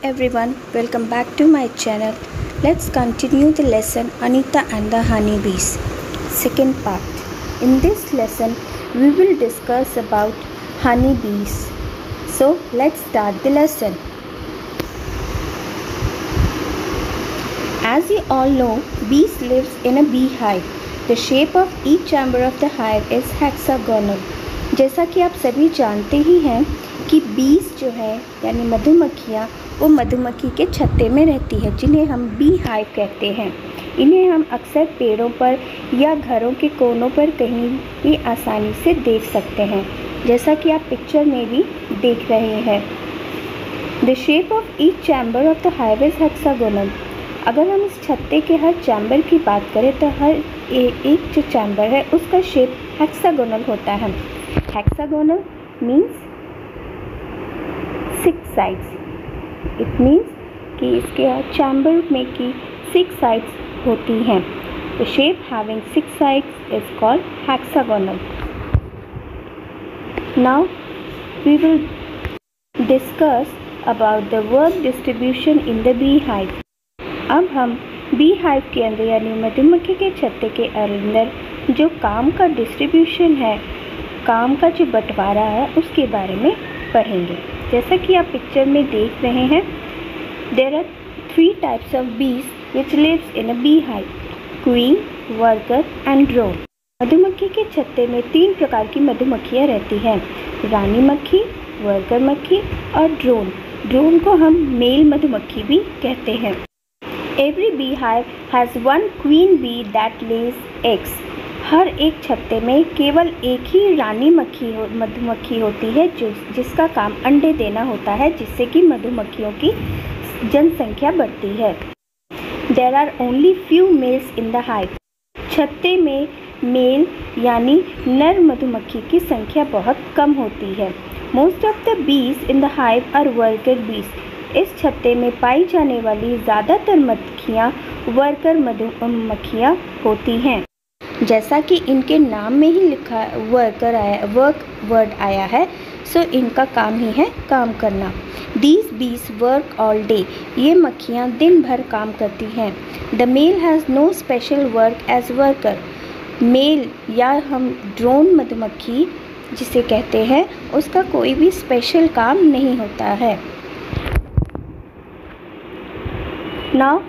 everyone, welcome back to my channel. Let's continue the lesson Anita and the Honeybees. Second part. In this lesson, we will discuss about honeybees. So let's start the lesson. As you all know, bees lives in a beehive. The shape of each chamber of the hive is hexagonal. जैसा कि आप सभी जानते ही हैं कि बीस जो है यानी मधुमक्खियाँ वो मधुमक्खी के छत्ते में रहती है, जिन्हें हम बी हाइव कहते हैं। इन्हें हम अक्सर पेड़ों पर या घरों के कोनों पर कहीं भी आसानी से देख सकते हैं, जैसा कि आप पिक्चर में भी देख रहे हैं। The shape of each chamber of the hive is hexagonal. अगर हम इस छत्ते के हर चैम्बर की बात करें तो हर एक जो चैम्बर है उसका शेप हेक्सागोनल होता है। Hexagonal means 6 sides. It means कि इसके चैम्बर में की 6 साइड्स होती हैं। The shape having 6 sides is called hexagonal. Now we will discuss about the work distribution in the bee hive. अब हम बी हाइव के अंदर यानी मधुमक्खी के छत्ते के अंदर जो काम का डिस्ट्रीब्यूशन है, काम का जो बंटवारा है, उसके बारे में पढ़ेंगे। जैसा कि आप पिक्चर में देख रहे हैं, there are 3 types of bees which lives in a bee hive: queen, worker and drone. मधुमक्खी के छत्ते में 3 प्रकार की मधुमक्खियाँ रहती हैं: रानी मक्खी, वर्कर मक्खी और ड्रोन। ड्रोन को हम मेल मधुमक्खी भी कहते हैं। Every bee hive has 1 queen bee that lays eggs. हर एक छत्ते में केवल एक ही रानी मधुमक्खी होती है जिसका काम अंडे देना होता है, जिससे कि मधुमक्खियों की जनसंख्या बढ़ती है। There are only few males in the hive. छत्ते में मेल यानी नर मधुमक्खी की संख्या बहुत कम होती है। Most of the bees in the hive are worker bees. इस छत्ते में पाई जाने वाली ज़्यादातर मक्खियाँ वर्कर मधुमक्खियाँ होती हैं। जैसा कि इनके नाम में ही लिखा वर्क वर्ड आया है, सो इनका काम ही है काम करना। These be's verb all day. ये मक्खियाँ दिन भर काम करती हैं। The male has no special work as worker. Male या हम ड्रोन मधुमक्खी जिसे कहते हैं, उसका कोई भी स्पेशल काम नहीं होता है। Now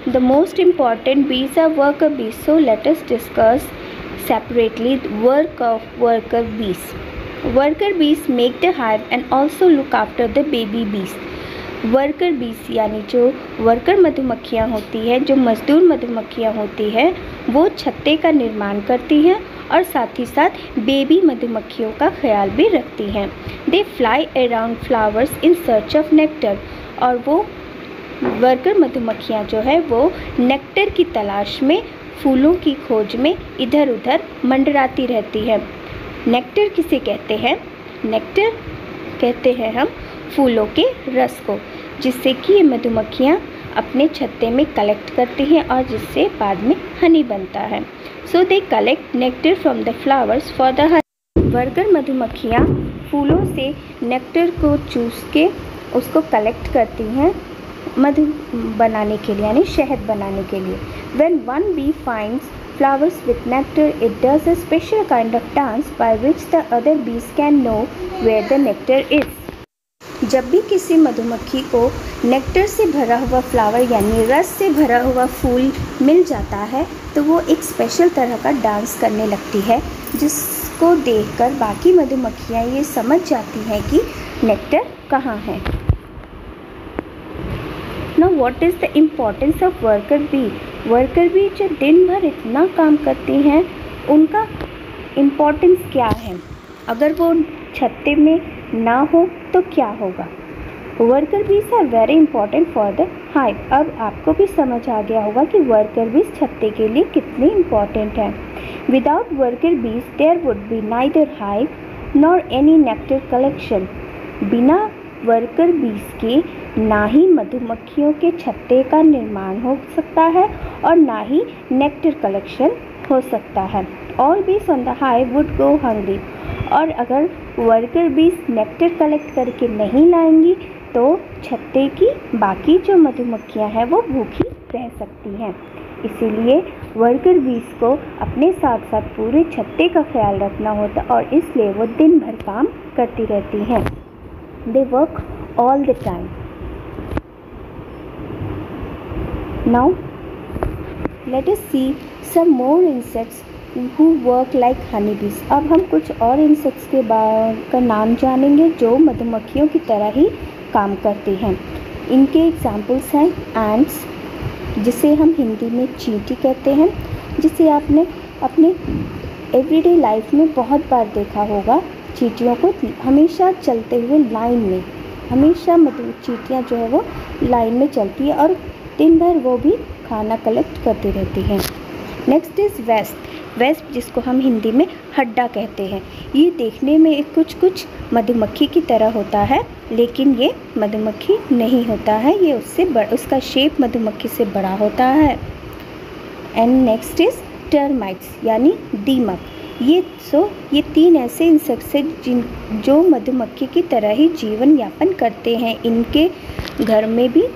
the most important bees are worker bees, so let us discuss separately the work of worker bees. Worker bees make the hive and also look after the baby bees. Worker बीस यानी जो worker मधुमक्खियाँ होती हैं, जो मजदूर मधुमक्खियाँ होती हैं, वो छत्ते का निर्माण करती हैं और साथ ही साथ बेबी मधुमक्खियों का ख्याल भी रखती हैं। They fly around flowers in search of nectar. और वो वर्कर मधुमक्खियाँ जो है वो नेक्टर की तलाश में, फूलों की खोज में इधर उधर मंडराती रहती है। नेक्टर किसे कहते हैं? नेक्टर कहते हैं हम फूलों के रस को, जिससे कि ये मधुमक्खियाँ अपने छत्ते में कलेक्ट करती हैं और जिससे बाद में हनी बनता है। So they collect nectar from the flowers for the honey. Worker मधुमक्खियाँ फूलों से नेक्टर को चूस के उसको कलेक्ट करती हैं मधु बनाने के लिए, यानी शहद बनाने के लिए। When one bee finds flowers with nectar, it does a special kind of dance by which the other bees can know where the nectar is. जब भी किसी मधुमक्खी को नेक्टर से भरा हुआ फ्लावर यानी रस से भरा हुआ फूल मिल जाता है, तो वो एक स्पेशल तरह का डांस करने लगती है, जिसको देखकर बाकी मधुमक्खियाँ ये समझ जाती हैं कि नेक्टर कहाँ है। Now what is the importance of worker bee? Worker bee जो दिन भर इतना काम करती हैं, उनका इम्पोर्टेंस क्या है? अगर वो छत्ते में ना हो तो क्या होगा? Worker bees are very important for the hive. अब आपको भी समझ आ गया होगा कि वर्कर बीज छत्ते के लिए कितनी इम्पॉर्टेंट है। Without worker bees there would be neither hive nor any nectar collection. बिना वर्कर बीज के ना ही मधुमक्खियों के छत्ते का निर्माण हो सकता है और ना ही नेक्टर कलेक्शन हो सकता है। ऑल बीज on the hive would go hungry. और अगर वर्कर बीज नेक्टर कलेक्ट करके नहीं लाएंगी तो छत्ते की बाकी जो मधुमक्खियां हैं वो भूखी रह सकती हैं। इसीलिए वर्कर बीज को अपने साथ साथ पूरे छत्ते का ख्याल रखना होता है और इसलिए वो दिन भर काम करती रहती हैं। They work all the time. Now let us see some more insects who work like honeybees। अब हम कुछ और इंसेक्ट्स का नाम जानेंगे जो मधुमक्खियों की तरह ही काम करते हैं। इनके एग्जाम्पल्स हैं एंट्स, जिसे हम हिंदी में चींटी कहते हैं, जिसे आपने अपने एवरीडे लाइफ में बहुत बार देखा होगा। चींटियों को हमेशा चलते हुए लाइन में, हमेशा चींटियाँ जो है वो लाइन में चलती है और दिन भर वो भी खाना कलेक्ट करती रहती हैं। Next is wasp. वेस्प जिसको हम हिंदी में हड्डा कहते हैं, ये देखने में कुछ मधुमक्खी की तरह होता है, लेकिन ये मधुमक्खी नहीं होता है, ये उसका शेप मधुमक्खी से बड़ा होता है। एंड नेक्स्ट इज़ टर्माइट्स यानी दीमक। ये 3 ऐसे इंसेक्ट्स हैं जो मधुमक्खी की तरह ही जीवन यापन करते हैं। इनके घर में भी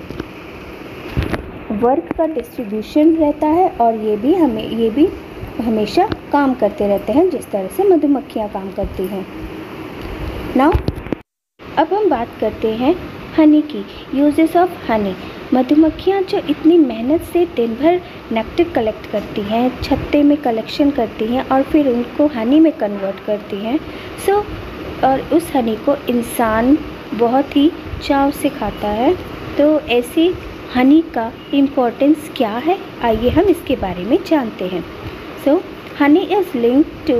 वर्क का डिस्ट्रीब्यूशन रहता है और ये भी हमेशा काम करते रहते हैं जिस तरह से मधुमक्खियाँ काम करती हैं। नाउ अब हम बात करते हैं हनी की, यूजेस ऑफ हनी। मधुमक्खियाँ जो इतनी मेहनत से दिन भर नेक्टर कलेक्ट करती हैं, छत्ते में कलेक्शन करती हैं और फिर उनको हनी में कन्वर्ट करती हैं। और उस हनी को इंसान बहुत ही चाव से खाता है। तो ऐसी हनी का इम्पोर्टेंस क्या है, आइए हम इसके बारे में जानते हैं। So, honey is linked to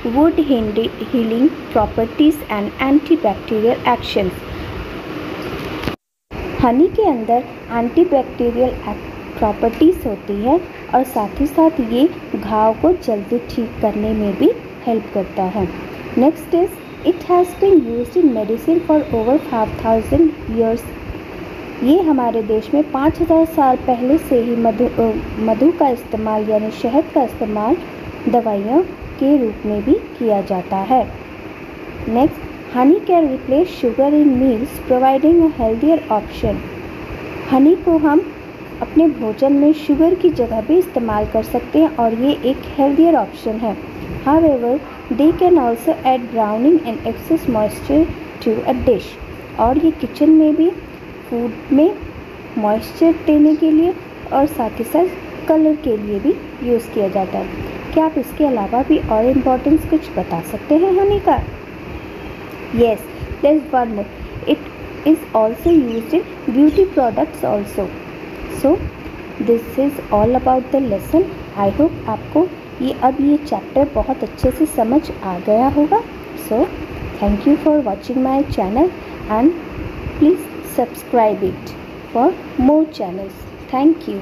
wound healing properties and antibacterial actions। Honey के अंदर एंटीबैक्टीरियल प्रॉपर्टीज़ होती है और साथ ही साथ ये घाव को जल्दी ठीक करने में भी हेल्प करता है। Next is it has been used in medicine for over 5000 years. ये हमारे देश में 5000 साल पहले से ही मधु का इस्तेमाल यानी शहद का इस्तेमाल दवाइयों के रूप में भी किया जाता है। Next, Honey can replace sugar in meals providing a healthier option. Honey को हम अपने भोजन में शुगर की जगह भी इस्तेमाल कर सकते हैं और ये एक हेल्दियर ऑप्शन है। However they can also add browning and excess moisture to a dish. और ये किचन में भी फूड में मॉइस्चर देने के लिए और साथ ही साथ कलर के लिए भी यूज़ किया जाता है। क्या आप इसके अलावा भी और इम्पोर्टेंस कुछ बता सकते हैं हनी का? Yes, there is one more, it is also used in beauty products also. So this is all about the lesson. I hope आपको ये चैप्टर बहुत अच्छे से समझ आ गया होगा। So thank you for watching my channel and please subscribe it for more channels. Thank you.